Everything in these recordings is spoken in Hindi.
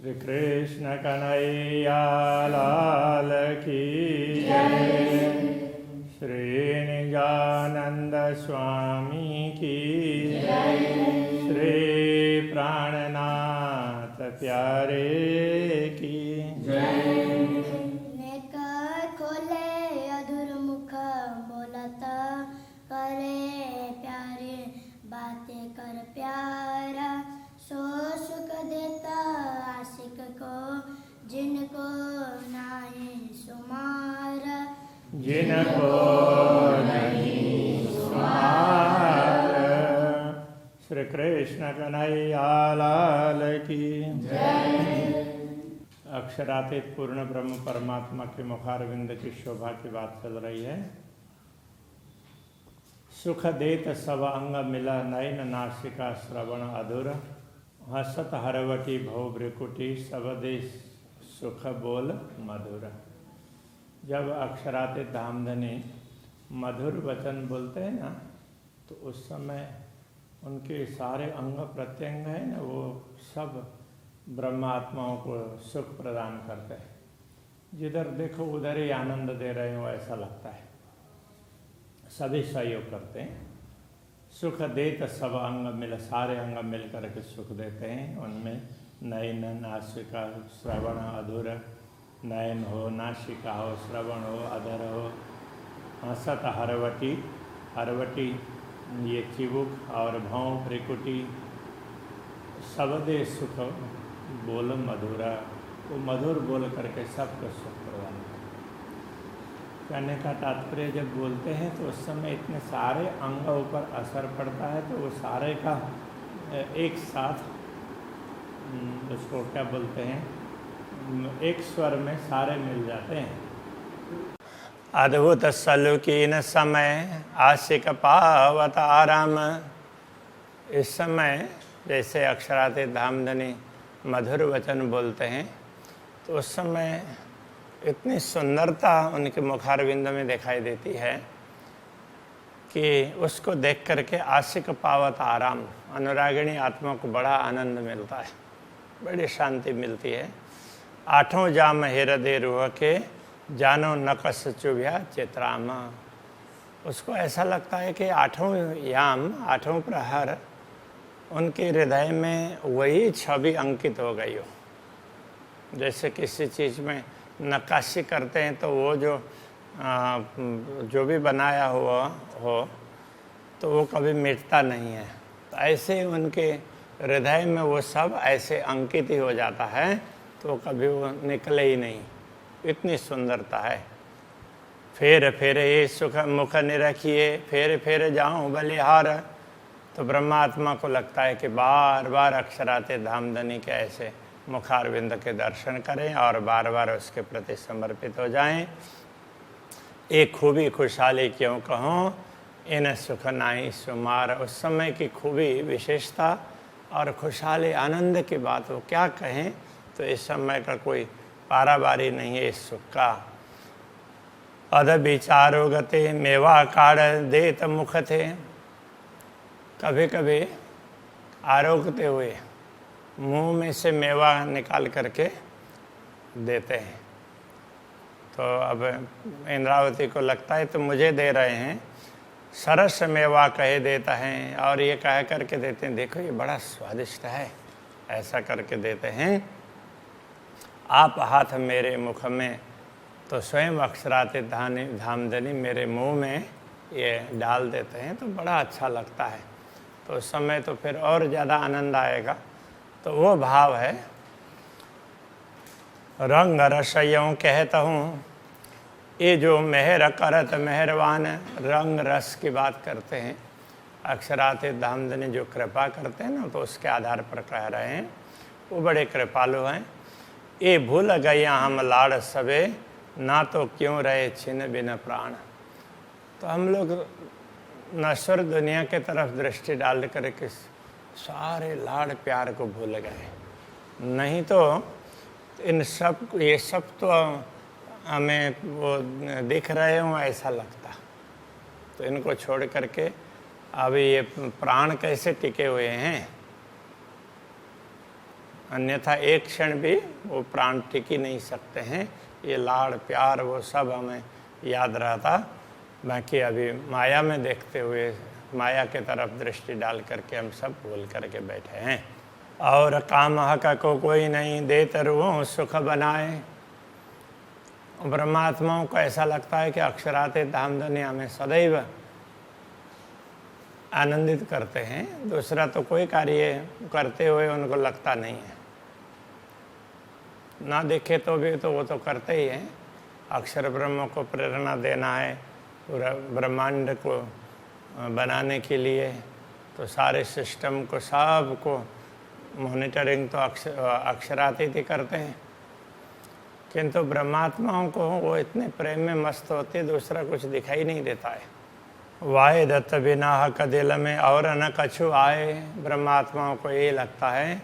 श्री कृष्ण कन्हैया लाल की जय। श्री निजानंद स्वामी की जय। श्री प्राणनाथ प्यारे की जय। नेत्र खोले अधूर मुख बोलता करे प्यारे बातें कर प्यारा सो सुख देता आशिक को जिनको नहीं सुमारा जिनको नहीं सुमारा। श्री कृष्ण कन्हैया लाल की जय। अक्षरातीत पूर्ण ब्रह्म परमात्मा के मुखारविंद की शोभा की बात चल रही है। सुख देत सब अंग मिला नयन नासिका श्रवण अधुर हसत हरवटी भव भ्रिकुटी सब देश सुख बोल मधुर। जब अक्षरातीत धामधनी मधुर वचन बोलते हैं ना, तो उस समय उनके सारे अंग प्रत्यंग हैं ना, वो सब ब्रह्मात्माओं को सुख प्रदान करते हैं। जिधर देखो उधर ही आनंद दे रहे हो ऐसा लगता है। सभी सहयोग करते हैं। सुख देत सब अंग मिल, सारे अंग मिल करके सुख देते हैं। उनमें नयन नासिका श्रवण अधुर, नयन हो, नासिका हो, श्रवण हो, अधर हो, हसत हरवटी, हरवटी ये चिबुक और भौं भ्रिकुटी सब दे सुख बोल मधुरा। वो मधुर बोल करके सबको सुख प्रदान करते। कहने का तात्पर्य जब बोलते हैं तो उस समय इतने सारे अंग ऊपर असर पड़ता है, तो वो सारे का एक साथ उसको क्या बोलते हैं, एक स्वर में सारे मिल जाते हैं। अद्भुत सलुकीन समय आशिक पावत आराम। इस समय जैसे अक्षरातीत धामधनी मधुर वचन बोलते हैं, तो उस समय इतनी सुंदरता उनके मुखारविंद में दिखाई देती है कि उसको देख करके आशिक पावत आराम, अनुरागिणी आत्मा को बड़ा आनंद मिलता है, बड़ी शांति मिलती है। आठों जाम हृदय रूह के जानो नकस चुभ्या चित्रामा। उसको ऐसा लगता है कि आठों याम, आठों प्रहर उनके हृदय में वही छवि अंकित हो गई हो। जैसे किसी चीज़ में नक्काशी करते हैं तो वो जो भी बनाया हुआ हो तो वो कभी मिटता नहीं है। तो ऐसे उनके हृदय में वो सब ऐसे अंकित ही हो जाता है, तो कभी वो निकले ही नहीं। इतनी सुंदरता है। फेर फेर ये सुख मुख निरखिए, फेर फेर जाऊँ बलिहार। तो ब्रह्मात्मा को लगता है कि बार बार अक्षरातीत धामधनी के ऐसे मुखारविंद के दर्शन करें और बार बार उसके प्रति समर्पित हो जाएं। एक खूबी खुशहाली क्यों कहूँ, इन सुख नाई सुमार। उस समय की खूबी, विशेषता और खुशहाली आनंद की बात वो क्या कहें, तो इस समय का कोई पारावारी नहीं है इस सुख का। अध विचारो गते मेवा काढ़ देत मुख थे। कभी कभी आरोगते हुए मुंह में से मेवा निकाल करके देते हैं। तो अब इंद्रावती को लगता है तो मुझे दे रहे हैं, सरस मेवा कहे देता है, और ये कह करके देते हैं, देखो ये बड़ा स्वादिष्ट है, ऐसा करके देते हैं। आप हाथ मेरे मुख में, तो स्वयं अक्षरातीत धामधनी मेरे मुंह में ये डाल देते हैं, तो बड़ा अच्छा लगता है। तो उस समय तो फिर और ज़्यादा आनंद आएगा। तो वो भाव है। रंग रसयों कहता हूँ, ये जो मेहर करत मेहरबान, रंग रस की बात करते हैं। अक्षरातीत धामधनी जो कृपा करते हैं ना, तो उसके आधार पर कह रहे हैं, वो बड़े कृपालु हैं। ये भूल गया हम लाड़ सबे, ना तो क्यों रहे छिन बिन प्राण। तो हम लोग नश्वर दुनिया के तरफ दृष्टि डाल करके सारे लाड़ प्यार को भूल गए। नहीं तो इन सब, ये सब तो हमें वो दिख रहे हों ऐसा लगता। तो इनको छोड़ करके अभी ये प्राण कैसे टिके हुए हैं। अन्यथा एक क्षण भी वो प्राण टिक ही नहीं सकते हैं। ये लाड़ प्यार वो सब हमें याद रहता, बाकी अभी माया में देखते हुए माया के तरफ दृष्टि डाल करके हम सब भूल करके बैठे हैं। और काम हक को कोई नहीं देते रूह सुख बनाए। ब्रह्मात्माओं को ऐसा लगता है कि अक्षराते धाम धन्य हमें सदैव आनंदित करते हैं, दूसरा तो कोई कार्य करते हुए उनको लगता नहीं है। ना देखे तो भी तो वो तो करते ही हैं। अक्षर ब्रह्म को प्रेरणा देना है, पूरा ब्रह्मांड को बनाने के लिए, तो सारे सिस्टम को सब को मॉनिटरिंग तो अक्षरातीत ही करते हैं। किंतु ब्रह्मात्माओं को वो इतने प्रेम में मस्त होते, दूसरा कुछ दिखाई नहीं देता है। वाहे दत्त बिना हक दिल में और न कछु आए। ब्रह्मात्माओं को ये लगता है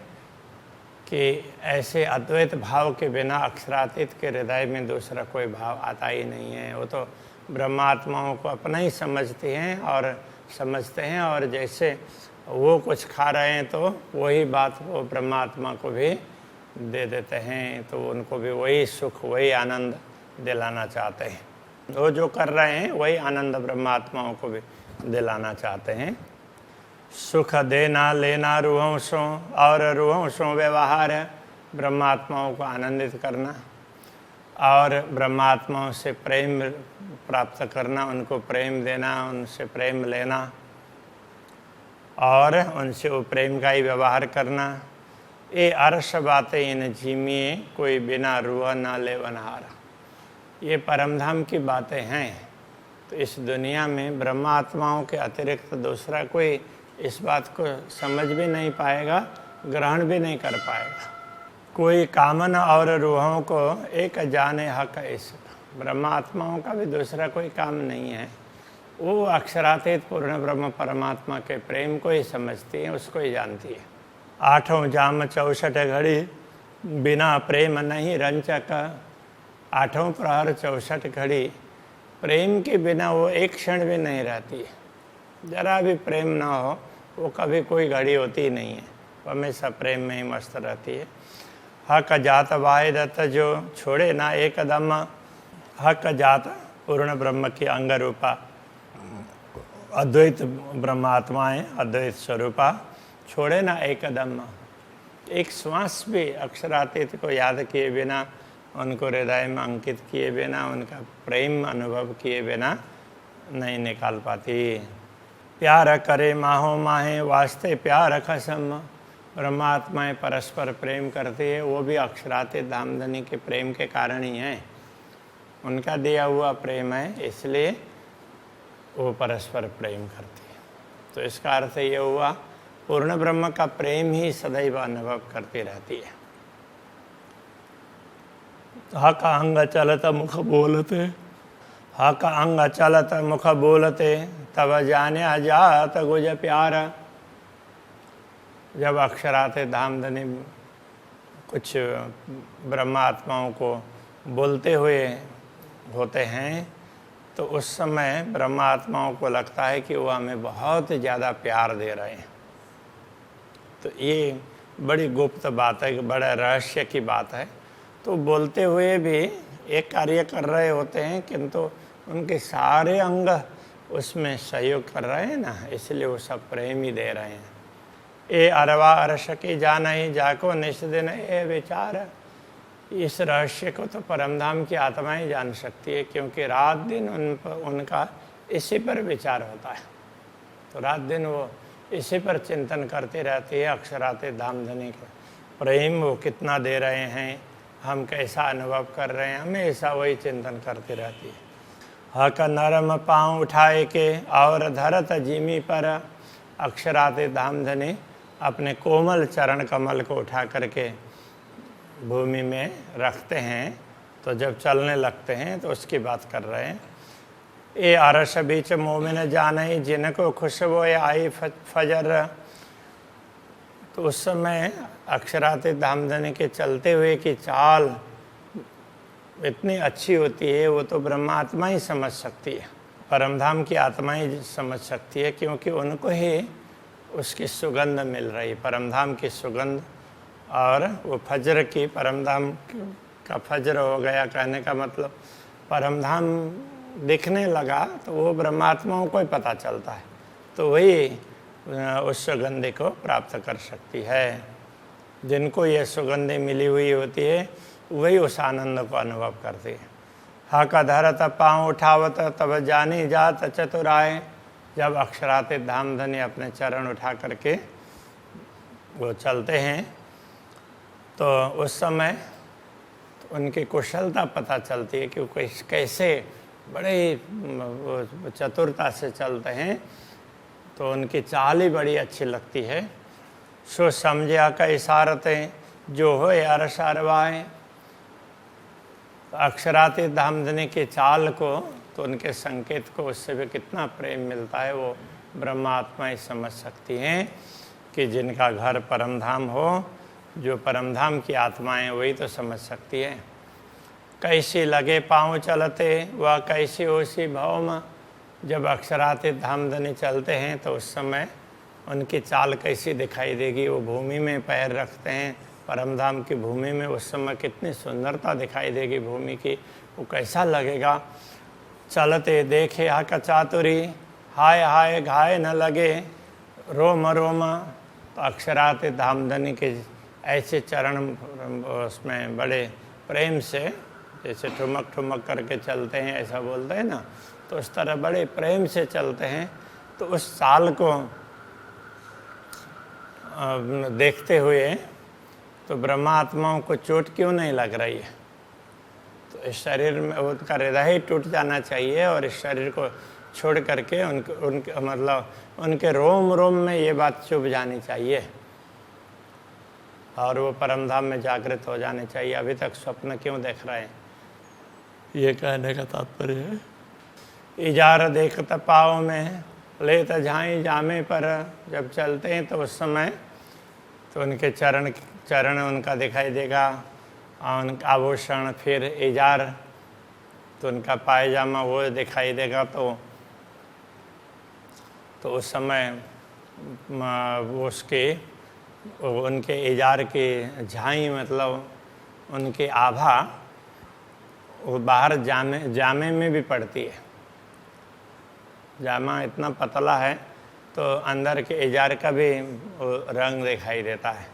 कि ऐसे अद्वैत भाव के बिना अक्षरातीत के हृदय में दूसरा कोई भाव आता ही नहीं है। वो तो ब्रह्मात्माओं को अपना ही समझते हैं और जैसे वो कुछ खा रहे हैं तो वही बात वो ब्रह्मात्मा को भी दे देते हैं, तो उनको भी वही सुख वही आनंद दिलाना चाहते हैं। वो जो कर रहे हैं वही आनंद ब्रह्मात्माओं को भी दिलाना चाहते हैं। सुख देना लेना रूहों और रूहों व्यवहार है ब्रह्मात्माओं को आनंदित करना और ब्रह्मात्माओं से प्रेम प्राप्त करना, उनको प्रेम देना, उनसे प्रेम लेना और उनसे वो प्रेम का ही व्यवहार करना। ये अर्श बातें इन जीमिए कोई बिना रूह ना ले वनहार। ये परमधाम की बातें हैं, तो इस दुनिया में ब्रह्मात्माओं के अतिरिक्त दूसरा कोई इस बात को समझ भी नहीं पाएगा, ग्रहण भी नहीं कर पाएगा। कोई कामन और रूहों को एक जाने हक इसका। ब्रह्मात्माओं का भी दूसरा कोई काम नहीं है, वो अक्षरातीत पूर्ण ब्रह्म परमात्मा के प्रेम को ही समझती है, उसको ही जानती है। आठों जाम 64 घड़ी बिना प्रेम नहीं रंचक। आठों प्रहर 64 घड़ी प्रेम के बिना वो एक क्षण भी नहीं रहती है। जरा भी प्रेम ना हो वो कभी कोई घड़ी होती ही नहीं है, वो हमेशा प्रेम में ही मस्त रहती है। हक जात वाहे दत्त जो छोड़े ना एक कदम। हक जात पूर्ण ब्रह्म की अंग रूपा अद्वैत ब्रह्मात्माएं, अद्वैत स्वरूपा छोड़े ना एक कदम। एक श्वास भी अक्षरातीत को याद किए बिना, उनको हृदय में अंकित किए बिना, उनका प्रेम अनुभव किए बिना नहीं निकाल पाती। प्यार करे माहो माहे वास्ते प्यार कसम। ब्रह्मात्माएं परस्पर प्रेम करती है, वो भी अक्षरातीत धामधनी के प्रेम के कारण ही हैं। उनका दिया हुआ प्रेम है, इसलिए वो परस्पर प्रेम करती है। तो इसका अर्थ ये हुआ पूर्ण ब्रह्म का प्रेम ही सदैव अनुभव करती रहती है। हक अंग चलत मुख बोलते, हक अंग चलत मुख बोलते तब जाने जात गुज प्यार। जब अक्षराते धामधनी कुछ ब्रह्मात्माओं को बोलते हुए होते हैं तो उस समय ब्रह्मात्माओं को लगता है कि वो हमें बहुत ज़्यादा प्यार दे रहे हैं। तो ये बड़ी गुप्त बात है, बड़ा रहस्य की बात है। तो बोलते हुए भी एक कार्य कर रहे होते हैं, किंतु उनके सारे अंग उसमें सहयोग कर रहे हैं ना, इसलिए वो सब प्रेम ही दे रहे हैं। ए अरवा अरश की जान ही जाको निष्दिन ए विचार। इस रहस्य को तो परमधाम की आत्मा ही जान सकती है, क्योंकि रात दिन उनका इसी पर विचार होता है। तो रात दिन वो इसी पर चिंतन करती रहती है। अक्षराते धामधनी का प्रेम वो कितना दे रहे हैं, हम कैसा अनुभव कर रहे हैं, हमेशा वही चिंतन करती रहती है। हक नरम पाँव उठाए के और धरत जीमी पर। अक्षराते धामधनी अपने कोमल चरण कमल को उठा करके भूमि में रखते हैं, तो जब चलने लगते हैं तो उसकी बात कर रहे हैं। ये अरश बीच मोमिन जाने जिनको खुशबू आई फजर। तो उस समय अक्षराते धामधनी के चलते हुए की चाल इतनी अच्छी होती है, वो तो ब्रह्मात्मा ही समझ सकती है, परमधाम की आत्मा ही समझ सकती है, क्योंकि उनको ही उसकी सुगंध मिल रही। परमधाम की सुगंध और वो फज्र की परमधाम का फज्र हो गया, कहने का मतलब परमधाम दिखने लगा तो वो ब्रह्मात्माओं को ही पता चलता है, तो वही उस सुगंधि को प्राप्त कर सकती है। जिनको ये सुगंधि मिली हुई होती है वही उस आनंद को अनुभव करती है। हक धरत पाँव उठावत तब जानी जात चतुराय। जब अक्षरातीत धामधनी अपने चरण उठा करके वो चलते हैं तो उस समय तो उनकी कुशलता पता चलती है कि वो कैसे बड़े चतुरता से चलते हैं, तो उनकी चाल ही बड़ी अच्छी लगती है। सो समझा का इशारतें जो हो अरस अरवाए। अक्षरातीत धामधनी की चाल को, तो उनके संकेत को उससे भी कितना प्रेम मिलता है वो ब्रह्मात्मा ही समझ सकती हैं कि जिनका घर परमधाम हो, जो परमधाम की आत्माएं वही तो समझ सकती है। कैसी लगे पाँव चलते वह कैसी ओसी भौम। जब अक्षरातीत धामधनी चलते हैं तो उस समय उनकी चाल कैसी दिखाई देगी। वो भूमि में पैर रखते हैं, परमधाम की भूमि में, उस समय कितनी सुंदरता दिखाई देगी भूमि की, वो कैसा लगेगा। चलते देखे हक चातुरी हाय हाय घाय न लगे रोम रोम। तो अक्षरातीत धामधनी के ऐसे चरण उसमें बड़े प्रेम से, जैसे ठुमक ठुमक करके चलते हैं ऐसा बोलते हैं ना, तो उस तरह बड़े प्रेम से चलते हैं। तो उस चाल को देखते हुए तो ब्रह्मात्माओं को चोट क्यों नहीं लग रही है। तो इस शरीर में उनका हृदय ही टूट जाना चाहिए और इस शरीर को छोड़ करके उनके मतलब उनके रोम रोम में ये बात चुभ जानी चाहिए और वो परमधाम में जागृत हो जाने चाहिए। अभी तक स्वप्न क्यों देख रहे हैं, ये कहने का तात्पर्य है। इजार देखता पाँव में ले झाई जामे पर। जब चलते हैं तो उस समय तो उनके चरण उनका दिखाई देगा, उनका आभूषण, फिर इजार तो उनका पायजामा वो दिखाई देगा। तो उस समय वो उनके इजार की झाई मतलब उनकी आभा वो बाहर जामे में भी पड़ती है। जामा इतना पतला है तो अंदर के इजार का भी रंग दिखाई देता है।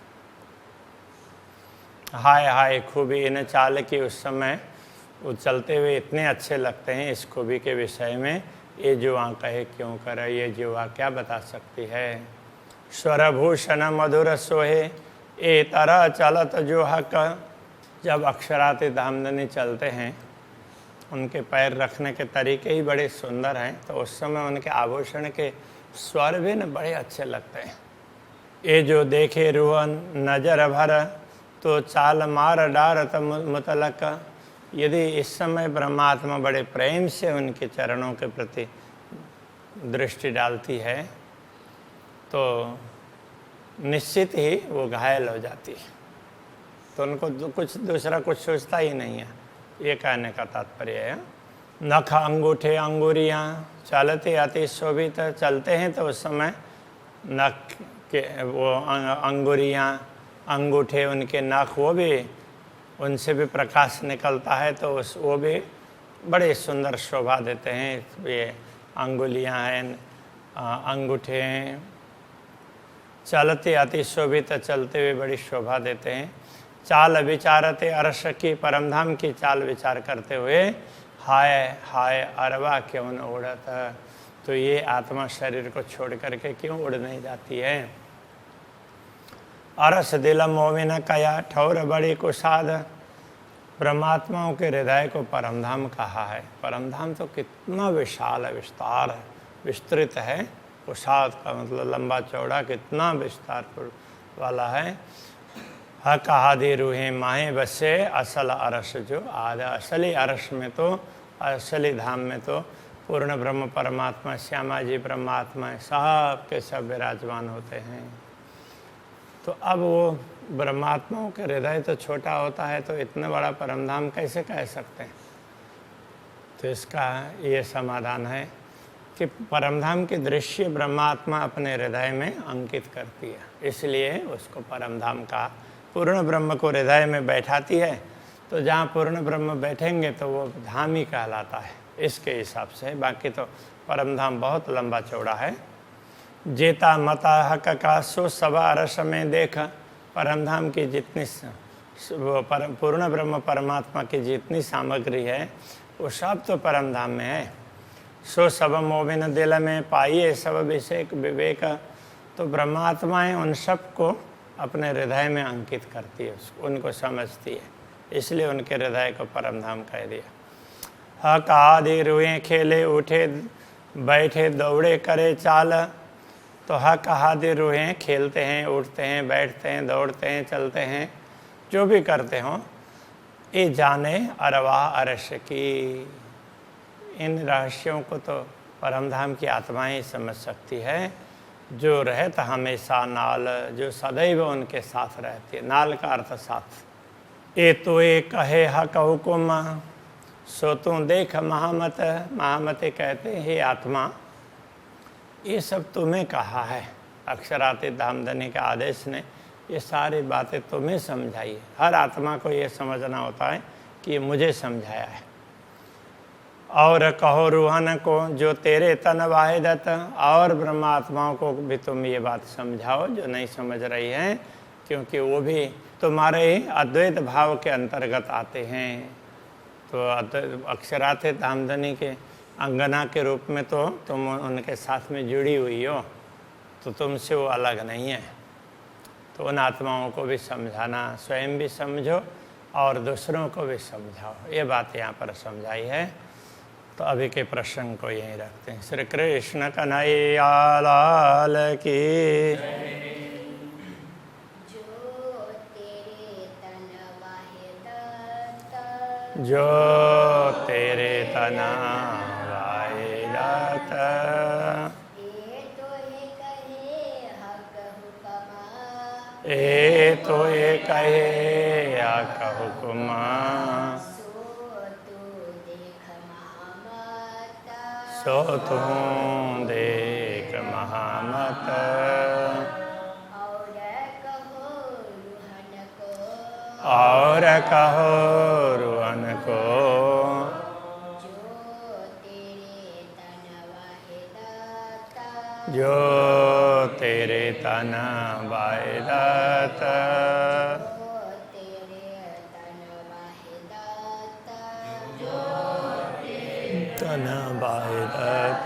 हाय हाय खूबी इन चाल की। उस समय वो चलते हुए इतने अच्छे लगते हैं। इस खूबी के विषय में ये जुआ कहे क्यों करे, ये जुआ क्या बता सकती है। स्वरभूषण मधुर सोहे ए तरह चलत जो हक। जब अक्षरातीत धामधनी चलते हैं उनके पैर रखने के तरीके ही बड़े सुंदर हैं, तो उस समय उनके आभूषण के स्वर भी न बड़े अच्छे लगते हैं। ये जो देखे रूह नजर भर तो चाल मार डारत मुतलक। यदि इस समय ब्रह्मात्मा बड़े प्रेम से उनके चरणों के प्रति दृष्टि डालती है तो निश्चित ही वो घायल हो जाती है, तो उनको कुछ दूसरा कुछ सोचता ही नहीं है। ये कहने का तात्पर्य है। नख अंगूठे अंगुरियाँ चलते अति शोभित। चलते हैं तो उस समय नख के वो अंगुरियाँ, अंगूठे, उनके नख वो भी, उनसे भी प्रकाश निकलता है, तो वो भी बड़े सुंदर शोभा देते हैं। ये अंगुलियाँ हैं, अंगूठे हैं, चलते अति शोभित, चलते हुए बड़ी शोभा देते हैं। चाल विचारते अर्श की। परमधाम की चाल विचार करते हुए हाय हाय अरवा क्यों न उड़त। तो ये आत्मा शरीर को छोड़ करके क्यों उड़ नहीं जाती है। अरस दिल मोमिन कया ठौर बड़ी कुसाद। ब्रह्मात्माओं के हृदय को परमधाम कहा है। परमधाम तो कितना विशाल है, विस्तार है, विस्तृत है। कुसाद का मतलब लंबा चौड़ा, कितना विस्तार वाला है। हक आदि रूहें माहे बसे असल अरस जो आधा। असली अरस में तो, असली धाम में तो पूर्ण ब्रह्म परमात्मा श्यामा जी ब्रह्मात्मा सब के सब विराजमान होते हैं। तो अब वो ब्रह्मात्माओं के हृदय तो छोटा होता है, तो इतना बड़ा परमधाम कैसे कह सकते हैं। तो इसका ये समाधान है कि परमधाम के दृश्य ब्रह्मात्मा अपने हृदय में अंकित करती है, इसलिए उसको परमधाम का पूर्ण ब्रह्म को हृदय में बैठाती है, तो जहाँ पूर्ण ब्रह्म बैठेंगे तो वो धाम ही कहलाता है इसके हिसाब से। बाकी तो परम धाम बहुत लंबा चौड़ा है। जेता मता हक का सो सवा रस में देख, परम धाम की जितनी वो पूर्ण ब्रह्म परमात्मा की जितनी सामग्री है वो सब तो परम धाम में है। सो सब मोबिन दिल में पाइए सब विषेक विवेक, तो ब्रह्मात्माएं उन सब को अपने हृदय में अंकित करती है, उनको समझती है, इसलिए उनके हृदय को परम धाम कह दिया। हक आदि रुए खेले उठे बैठे दौड़े करे चाल, तो हक आदि रुए खेलते हैं, उठते हैं, बैठते हैं, दौड़ते हैं, चलते हैं, जो भी करते हों, ये जाने अरवाह अरश की। इन रहस्यों को तो परमधाम की आत्माएं ही समझ सकती है, जो रहता हमेशा नाल, जो सदैव उनके साथ रहती है। नाल का अर्थ साथ। ए तो ए कहे हक हुकुम, सो तू देख महामत। महामते कहते हैं हे आत्मा, ये सब तुम्हें कहा है। अक्षरातीत धामधनी के आदेश ने ये सारी बातें तुम्हें समझाई है। हर आत्मा को ये समझना होता है कि ये मुझे समझाया है। और कहो रूहन को जो तेरे तन वाहिदत, और ब्रह्मात्माओं को भी तुम ये बात समझाओ जो नहीं समझ रही हैं, क्योंकि वो भी तुम्हारे ही अद्वैत भाव के अंतर्गत आते हैं। तो अक्षरातीत धामधनी के अंगना के रूप में तो तुम उनके साथ में जुड़ी हुई हो, तो तुमसे वो अलग नहीं है। तो उन आत्माओं को भी समझाना, स्वयं भी समझो और दूसरों को भी समझाओ, ये बात यहाँ पर समझाई है। तो अभी के प्रसंग को यहीं रखते हैं। श्री कृष्ण कन्हैया लाल की। जो तेरे तना वाहिदत, ए तो ये कहे हक हुकुम, सो तू देख महामत। और कहो रुहन को, जो तेरे तन वाहिदत, तन वाहिदत।